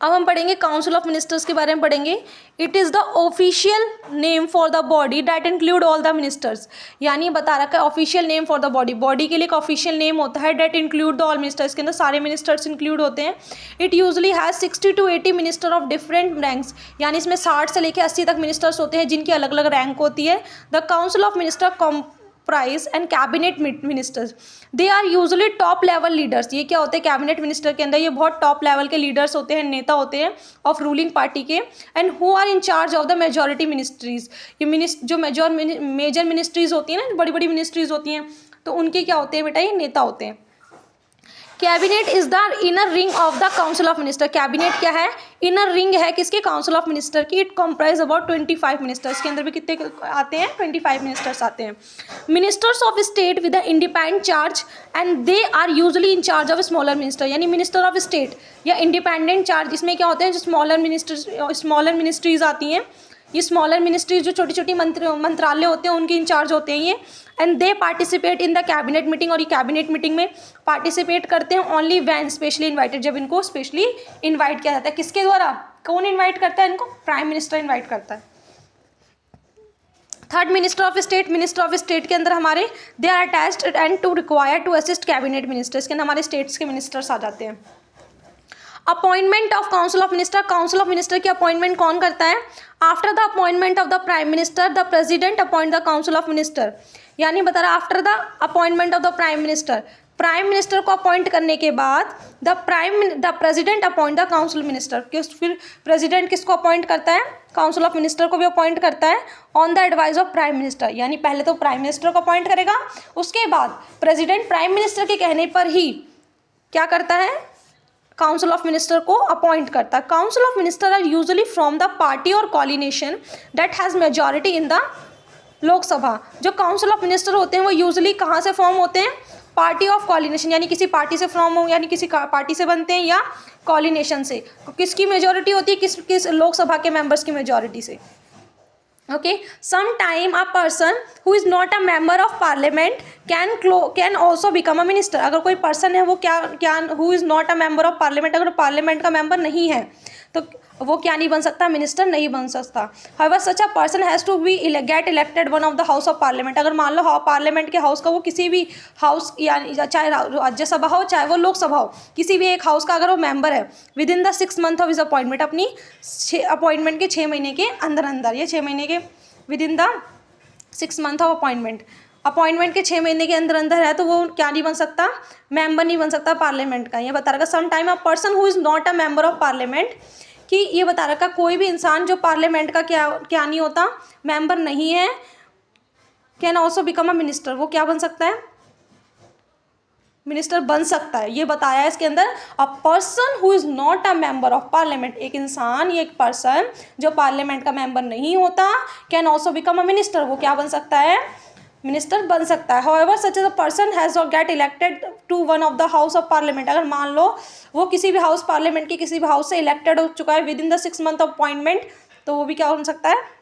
अब हम पढ़ेंगे काउंसिल ऑफ मिनिस्टर्स के बारे में पढ़ेंगे। It is the official name for the body that include all the ministers, यानी बता रखा है official name for the body, body के लिए एक ऑफिशियल नेम होता है that include the all ministers, के अंदर सारे मिनिस्टर्स इंक्लूड होते हैं। It usually has 60 to 80 minister of different ranks, यानी इसमें 60 से लेकर 80 तक मिनिस्टर्स होते हैं जिनकी अलग अलग रैंक होती है। The council of minister prize and cabinet ministers, they are usually top level leaders. ये क्या होते हैं कैबिनेट मिनिस्टर के अंदर, ये बहुत टॉप लेवल के लीडर्स होते हैं, नेता होते हैं ऑफ रूलिंग पार्टी के, and who are in charge of the majority ministries. ये जो मेजर मिनिस्ट्रीज होती हैं ना, बड़ी बड़ी मिनिस्ट्रीज होती हैं, तो उनके क्या होते हैं बेटा, ये नेता होते हैं। Cabinet is the inner ring of the council of minister, cabinet क्या है, इनर रिंग है किसके, काउंसिल ऑफ मिनिस्टर की। इट कंप्राइज अबाउट 25 मिनिस्टर्स, के अंदर भी कितने आते हैं, 25 मिनिस्टर्स आते हैं। Ministers of state with independent charge and they are usually in charge of smaller minister, यानी मिनिस्टर ऑफ स्टेट या इंडिपेंडेंट चार्ज, इसमें क्या होते हैं, जो स्मॉलर मिनिस्ट्रीज आती हैं, ये स्मॉलर मिनिस्ट्रीज जो छोटी छोटी मंत्रालय होते हैं उनके इंचार्ज होते हैं ये। And they participate in the cabinet meeting, और ये कैबिनेट मीटिंग में पार्टिसिपेट करते हैं ओनली वैन स्पेशली इन्वाइटेड, जब इनको स्पेशली इन्वाइट किया जाता है। किसके द्वारा, कौन इन्वाइट करता है इनको, प्राइम मिनिस्टर इन्वाइट करता है। Third minister of state, minister of state के अंदर हमारे they are attached and to require to assist cabinet ministers, के अंदर हमारे स्टेट्स के मिनिस्टर्स आ जाते हैं। Appointment of council of minister, council of minister की अपॉइंटमेंट कौन करता है, after the appointment of the prime minister the president appoint the council of minister, यानी बता रहा after the appointment of the prime minister, prime minister को appoint करने के बाद the president appoint the council minister, फिर प्रेसिडेंट किसको appoint करता है, काउंसिल ऑफ मिनिस्टर को भी अपॉइंट करता है on the advice of prime minister, यानी पहले तो प्राइम मिनिस्टर को अपॉइंट करेगा, उसके बाद प्रेसिडेंट प्राइम मिनिस्टर के कहने पर ही क्या करता है, काउंसिल ऑफ मिनिस्टर को अपॉइंट करता है। Council of minister are usually from the party or coalition that has majority in the Lok Sabha. जो काउंसिल ऑफ मिनिस्टर होते हैं वो यूजुअली कहाँ से फॉर्म होते हैं, पार्टी ऑफ कॉलिनेशन, यानी किसी पार्टी से फॉर्म हो, यानी किसी पार्टी से बनते हैं, या कॉलिनेशन से। किसकी मेजॉरिटी होती है, किस लोकसभा के मेंबर्स की मेजॉरिटी से। Okay, sometime a person who is not a member of parliament can also become a minister। अगर कोई पर्सन है वो क्या who is not a member of parliament, अगर पार्लियामेंट का मेंबर नहीं है तो वो क्या नहीं बन सकता, मिनिस्टर नहीं बन सकता। however such a person has to be get elected one of the house of parliament, अगर मान लो पार्लियामेंट के हाउस का वो किसी भी हाउस, यानी चाहे राज्यसभा हो चाहे वो लोकसभा हो, किसी भी एक हाउस का अगर वो मेंबर है with in the 6 month of his appointment, अपनी अपॉइंटमेंट के 6 महीने के अंदर या 6 महीने के with in the 6 month of appointment के 6 महीने के अंदर है, तो वो क्या नहीं बन सकता, मेंबर नहीं बन सकता पार्लियामेंट का। ये बता रखा some time a person who is not a member of parliament, कि ये बता रखा कोई भी इंसान जो पार्लियामेंट का क्या नहीं होता, मेंबर नहीं है, can also become a minister, वो क्या बन सकता है, मिनिस्टर बन सकता है। ये बताया है इसके अंदर, अ person who is not a member of parliament, एक इंसान या एक पर्सन जो पार्लियामेंट का मेंबर नहीं होता, can also become a minister, वो क्या बन सकता है, मिनिस्टर बन सकता है। However such as a person has or get elected to one of the house of parliament, अगर मान लो वो किसी भी हाउस, पार्लियामेंट के किसी भी हाउस से इलेक्टेड हो चुका है with in the 6 month of appointment, तो वो भी क्या बन सकता है,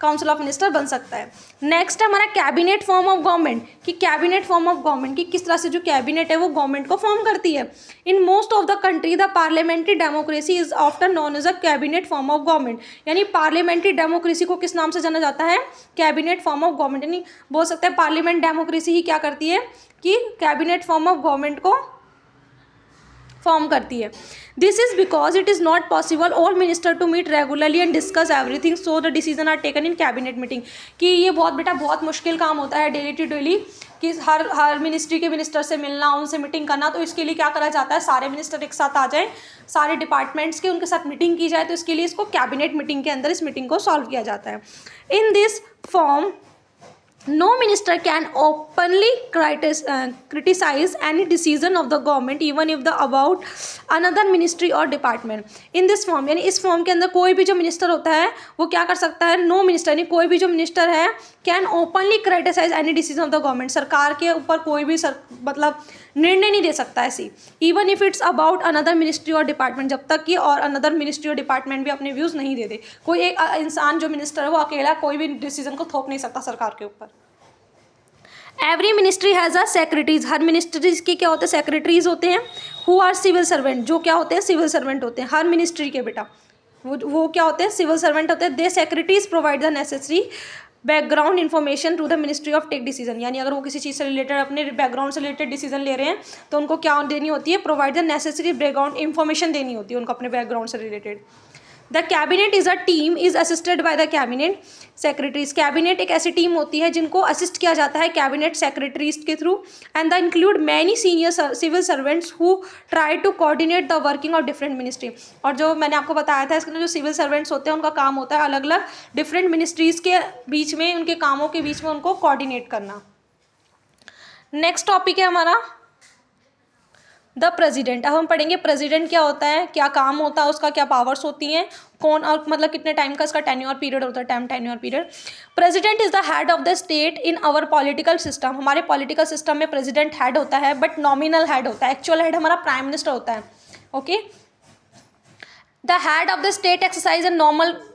काउंसिल ऑफ मिनिस्टर बन सकता है। नेक्स्ट है हमारा कैबिनेट फॉर्म ऑफ गवर्नमेंट, कि कैबिनेट फॉर्म ऑफ गवर्नमेंट की किस तरह से जो कैबिनेट है वो गवर्नमेंट को फॉर्म करती है। In most of the country the parliamentary democracy is often known as a cabinet form of government, यानी पार्लियामेंट्री डेमोक्रेसी को किस नाम से जाना जाता है, कैबिनेट फॉर्म ऑफ गवर्नमेंट, यानी बोल सकते हैं पार्लियामेंट डेमोक्रेसी ही क्या करती है, कि कैबिनेट फॉर्म ऑफ गवर्नमेंट को फॉर्म करती है। This is because it is not possible all minister to meet regularly and discuss everything, so the decision are taken in cabinet meeting, कि ये बहुत मुश्किल काम होता है डेली टू डेली, कि हर मिनिस्ट्री के मिनिस्टर से मिलना, उनसे मीटिंग करना, तो इसके लिए क्या करा जाता है, सारे मिनिस्टर एक साथ आ जाएं, सारे डिपार्टमेंट्स के उनके साथ मीटिंग की जाए, तो इसके लिए इसको कैबिनेट मीटिंग के अंदर इस मीटिंग को सॉल्व किया जाता है। In this form no minister can openly criticize any decision of the government even if the about another ministry or department in this form, यानी इस फॉर्म के अंदर कोई भी जो मिनिस्टर होता है वो क्या कर सकता है, नो मिनिस्टर, यानी कोई भी जो मिनिस्टर है can openly criticise any decision of the government, सरकार के ऊपर कोई भी मतलब निर्णय नहीं दे सकता ऐसी, even if it's about another ministry और डिपार्टमेंट, जब तक कि और अनदर मिनिस्ट्री और डिपार्टमेंट भी अपने व्यूज़ नहीं दे दे। कोई एक इंसान जो मिनिस्टर है वो अकेला कोई भी डिसीजन को थोप नहीं सकता सरकार के ऊपर। Every ministry has a secretaries, her ministries के क्या होते हैं, सेक्रेटरीज होते हैं, हु आर सिविल सर्वेंट, जो क्या होते हैं, सिविल सर्वेंट होते हैं हर मिनिस्ट्री के बेटा, वो क्या होते हैं, सिविल सर्वेंट होते हैं। They secretaries provide the necessary background information to the ministry of take decision, यानी अगर वो किसी चीज़ से रिलेटेड, अपने बैकग्राउंड से रिलेटेड डिसीजन ले रहे हैं तो उनको क्या देनी होती है, provide the necessary background information देनी होती है उनको अपने बैकग्राउंड से related. The cabinet is a team is assisted by the cabinet secretaries, cabinet एक ऐसी टीम होती है जिनको असिस्ट किया जाता है कैबिनेट सेक्रेटरीज के थ्रू। And the include many senior civil servants who try to coordinate the working of different ministry, और जो मैंने आपको बताया था इसके अंदर जो सिविल सर्वेंट्स होते हैं उनका काम होता है अलग अलग डिफरेंट मिनिस्ट्रीज के बीच में, उनके कामों के बीच में उनको कोऑर्डिनेट करना। नेक्स्ट टॉपिक है हमारा द प्रेसिडेंट। अब हम पढ़ेंगे प्रेसिडेंट क्या होता है, क्या काम होता है उसका, क्या पावर्स होती हैं, कौन और मतलब कितने टाइम का इसका टेन्योर पीरियड होता है, time tenure period. President is the head of the state in our political system, हमारे पॉलिटिकल सिस्टम में प्रेसिडेंट हेड होता है, बट नॉमिनल हेड होता है, एक्चुअल हेड हमारा प्राइम मिनिस्टर होता है। Okay, the head of the state exercise an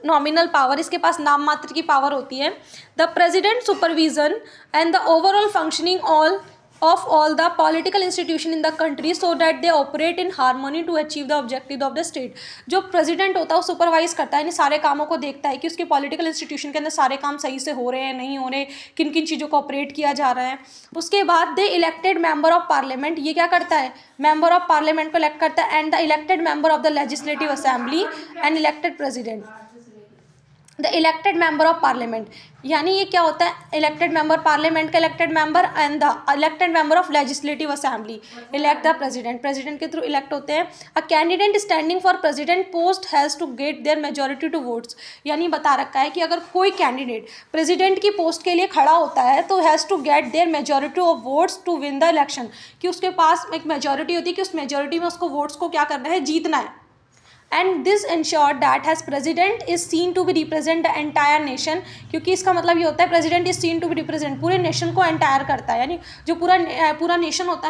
nominal power, इसके पास नाम मात्र की पावर होती है। The president supervision and the overall functioning of all the political institution in the country so that they operate in harmony to achieve the objective of the state। जो president होता है वो सुपरवाइज करता है, यानी सारे कामों को देखता है कि उसके पॉलिटिकल इंस्टीट्यूशन के अंदर सारे काम सही से हो रहे हैं, नहीं हो रहे, किन किन चीज़ों को ऑपरेट किया जा रहा है। उसके बाद दे इलेक्टेड मेंबर ऑफ पार्लियामेंट, ये क्या करता है, मेंबर ऑफ पार्लियामेंट को इलेक्ट करता है। And the elected member of the legislative assembly and elected president, the elected member of parliament, यानी ये क्या होता है, इलेक्टेड मेंबर पार्लियामेंट का elected member and the elected member of legislative assembly elect the president, president के through elect होते हैं। A candidate standing for president post has to get their majority to votes, यानी बता रखा है कि अगर कोई कैंडिडेट प्रेसिडेंट की पोस्ट के लिए खड़ा होता है तो has to get their majority of votes to win the election, कि उसके पास एक मेजोरिटी होती है कि उस मेजोरिटी में उसको वोट्स को क्या करना है, जीतना है। And this ensure that has president is seen to be represent the entire nation, क्योंकि इसका मतलब ये होता है president is seen to be represent, पूरे नेशन को एंटायर करता है, यानी जो पूरा नेशन होता है